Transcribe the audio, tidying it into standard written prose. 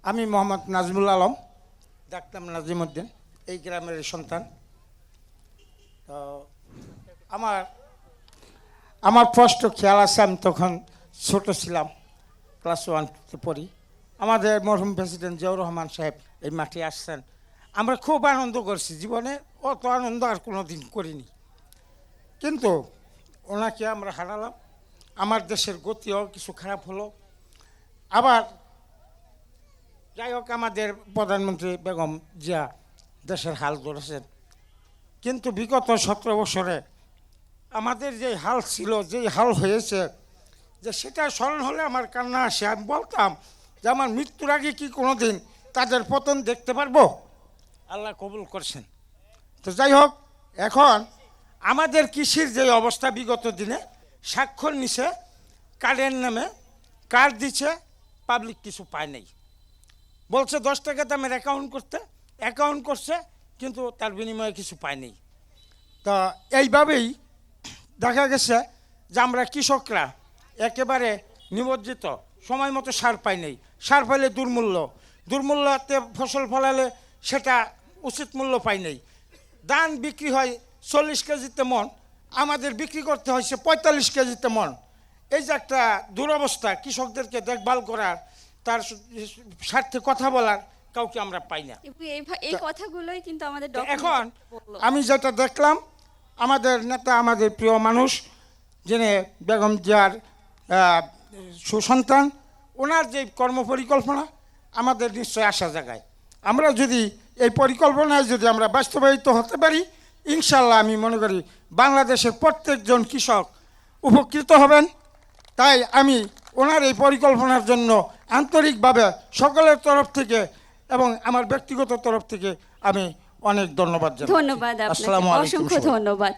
আমি মোহাম্মদ নাজমুল আলম, ডাকতাম নাজিমউদ্দিন, এই গ্রামের সন্তান। তো আমার আমার স্পষ্ট খেয়াল আছে, আমি তখন ছোট ছিলাম, ক্লাস 1-তে পড়ি। আমাদের মরহুম প্রেসিডেন্ট জিয়াউর রহমান সাহেব এই মাঠে আসছেন। আমরা খুব আনন্দ করছি, জীবনে অত আনন্দ আর কোনো দিন করিনি। কিন্তু ওনাকে আমরা হারালাম। আমার দেশের গতিও কিছু খারাপ হলো। আবার যাই হোক, আমাদের প্রধানমন্ত্রী বেগম জিয়া দেশের হাল ধরেছেন। কিন্তু বিগত 17 বছরে আমাদের যে হাল ছিল, যেই হাল হয়েছে, যে সেটা স্মরণ হলে আমার কান্না আসে। আমি বলতাম যে আমার মৃত্যুর আগে কি কোনো দিন তাদের পতন দেখতে পারবো? আল্লাহ কবুল করছেন। তো যাই হোক, এখন আমাদের কৃষির যে অবস্থা, বিগত দিনে স্বাক্ষর নিছে কার্ডের নামে, কার্ড দিচ্ছে, পাবলিক কিছু পায় নাই। বলছে 10 টাকা দামের অ্যাকাউন্ট করছে, কিন্তু তার বিনিময়ে কিছু পায়নি। তো এইভাবেই দেখা গেছে যে আমরা কৃষকরা একেবারে নিমজ্জিত, সময় মতো সার পাই নাই। সার পাইলে দুর্মূল্যতে ফসল ফলালে সেটা উচিত মূল্য পাই নাই। ধান বিক্রি হয় 40 কেজিতে মন, আমাদের বিক্রি করতে হয়েছে 45 কেজিতে মন। এই যে একটা দুরবস্থা, কৃষকদেরকে দেখভাল করার, তার স্বার্থে কথা বলার কাউকে আমরা পাই না। এই কথাগুলোই কিন্তু আমাদের এখন আমি যেটা দেখলাম, আমাদের নেতা, আমাদের প্রিয় মানুষ, যিনি বেগম জিয়ার সুসন্তান, ওনার যে কর্মপরিকল্পনা আমাদের নিশ্চয় আশা জাগায়। আমরা যদি এই পরিকল্পনায় যদি আমরা বাস্তবায়িত হতে পারি, ইনশাল্লাহ আমি মনে করি বাংলাদেশের প্রত্যেকজন কৃষক উপকৃত হবেন। তাই আমি ওনার এই পরিকল্পনার জন্য আন্তরিকভাবে সকলের তরফ থেকে এবং আমার ব্যক্তিগত তরফ থেকে আমি অনেক ধন্যবাদ জানাই। ধন্যবাদ আপনাকে, আসসালামু আলাইকুম। অসংখ্য ধন্যবাদ।